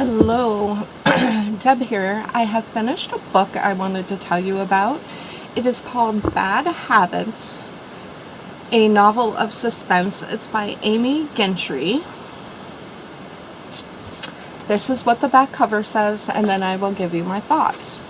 Hello, Deb here. I have finished a book I wanted to tell you about. It is called Bad Habits, a novel of suspense. It's by Amy Gentry. This is what the back cover says, and then I will give you my thoughts.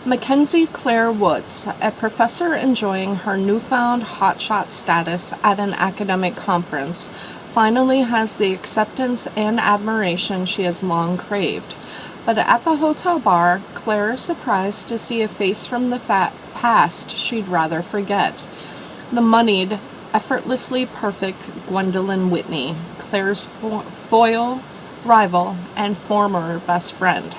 Mackenzie Claire Woods, a professor enjoying her newfound hotshot status at an academic conference, finally has the acceptance and admiration she has long craved. But at the hotel bar, Claire is surprised to see a face from the past she'd rather forget. The moneyed, effortlessly perfect Gwendolyn Whitney, Claire's foil, rival, and former best friend.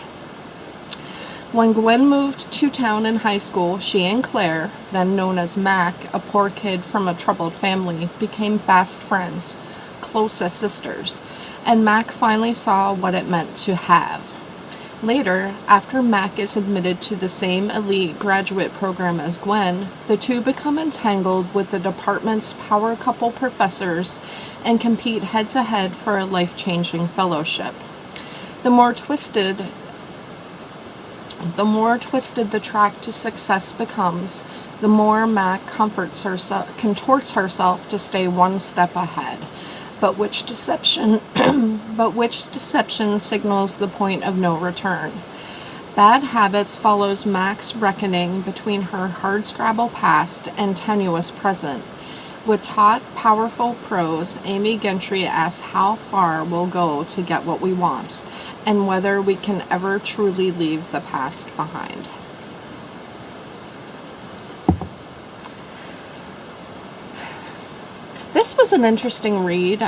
When Gwen moved to town in high school, she and Claire, then known as Mac, a poor kid from a troubled family, became fast friends, close as sisters, and Mac finally saw what it meant to have. Later, after Mac is admitted to the same elite graduate program as Gwen, the two become entangled with the department's power couple professors and compete head-to-head for a life-changing fellowship. The more twisted the track to success becomes, the more Mac contorts herself to stay one step ahead. But which deception signals the point of no return. Bad Habits follows Mac's reckoning between her hardscrabble past and tenuous present. With taut, powerful prose, Amy Gentry asks how far we'll go to get what we want, and whether we can ever truly leave the past behind. This was an interesting read.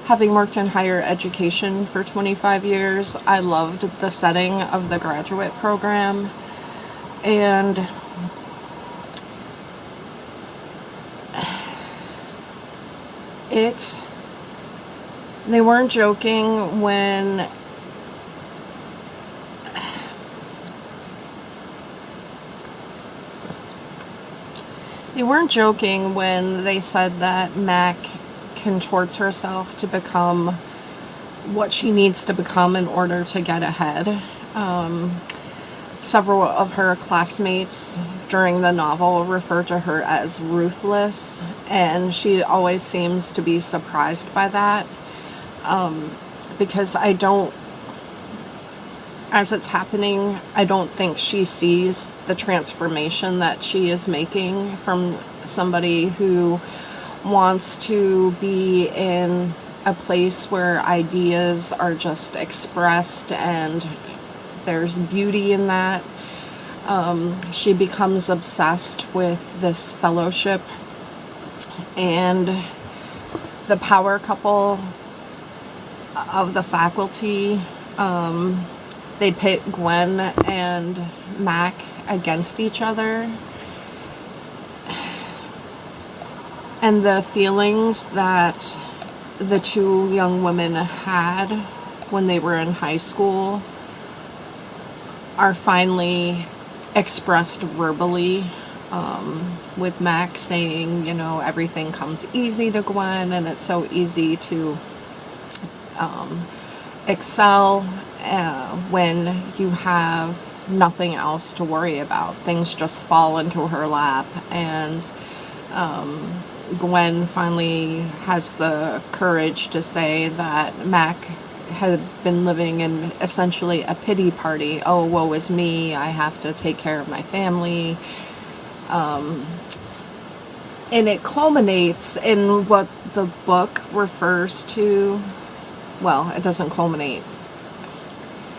Having worked in higher education for 25 years, I loved the setting of the graduate program, and they weren't joking when they said that Mac contorts herself to become what she needs to become in order to get ahead. Several of her classmates during the novel refer to her as ruthless, and she always seems to be surprised by that, because as it's happening, I don't think she sees the transformation that she is making from somebody who wants to be in a place where ideas are just expressed and there's beauty in that. She becomes obsessed with this fellowship and the power couple of the faculty. They pit Gwen and Mac against each other. And the feelings that the two young women had when they were in high school are finally expressed verbally, with Mac saying, everything comes easy to Gwen, and it's so easy to excel when you have nothing else to worry about. Things just fall into her lap, and Gwen finally has the courage to say that Mac had been living in essentially a pity party. Oh, woe is me, I have to take care of my family. And it culminates in what the book refers to. Well, it doesn't culminate.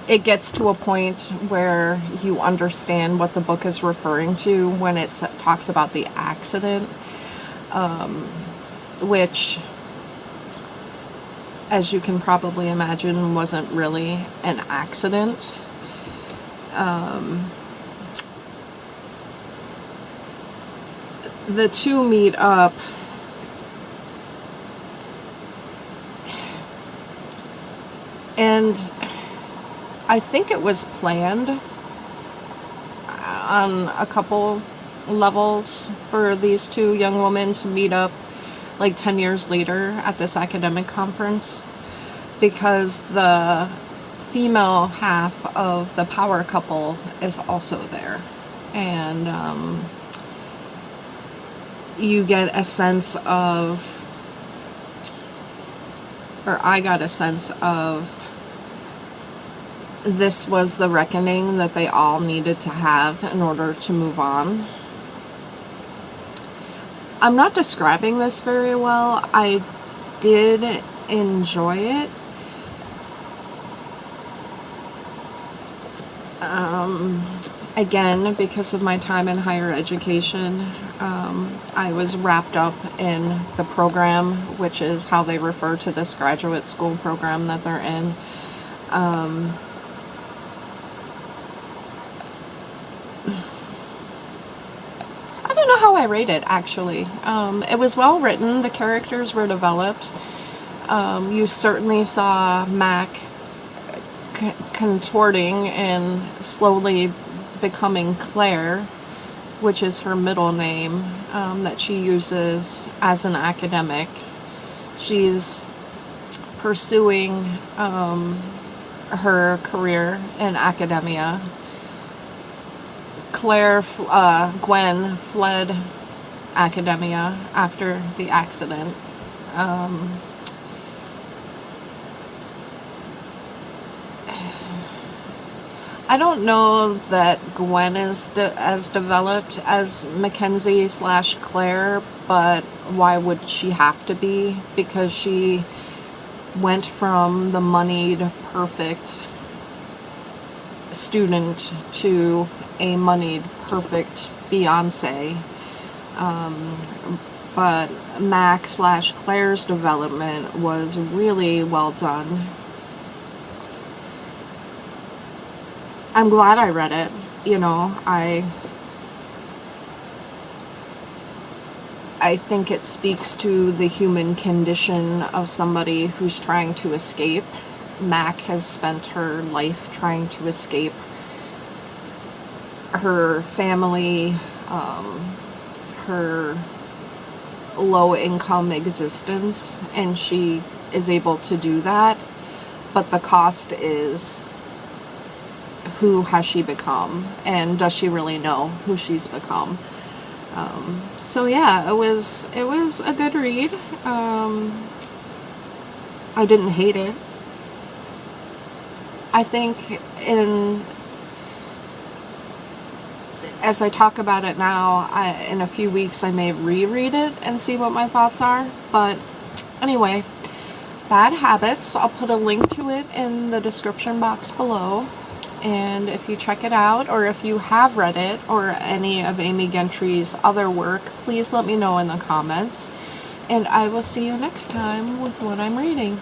It gets to a point where you understand what the book is referring to when it talks about the accident, which, as you can probably imagine, wasn't really an accident. The two meet up, and I think it was planned on a couple levels for these two young women to meet up like 10 years later at this academic conference. because the female half of the power couple is also there. And you get a sense of, or I got a sense of, this was the reckoning that they all needed to have in order to move on. I'm not describing this very well. I did enjoy it. Again, because of my time in higher education, I was wrapped up in the program, which is how they refer to this graduate school program that they're in. I don't know how I rate it, actually. It was well written. The characters were developed. You certainly saw Mac contorting and slowly becoming Claire, which is her middle name, that she uses as an academic. She's pursuing her career in academia. Gwen fled academia after the accident. I don't know that Gwen is as developed as Mackenzie/Claire, but why would she have to be? Because she went from the moneyed, perfect student to a moneyed, perfect fiance. But Mac/Claire's development was really well done. I'm glad I read it. You know, I think it speaks to the human condition of somebody who's trying to escape. Mac has spent her life trying to escape her family, her low-income existence, and she is able to do that. But the cost is, who has she become, and does she really know who she's become? So yeah, it was a good read. I didn't hate it. I think as I talk about it now, in a few weeks I may reread it and see what my thoughts are. But anyway, Bad Habits, I'll put a link to it in the description box below. And if you check it out, or if you have read it, or any of Amy Gentry's other work, please let me know in the comments. And I will see you next time with what I'm reading.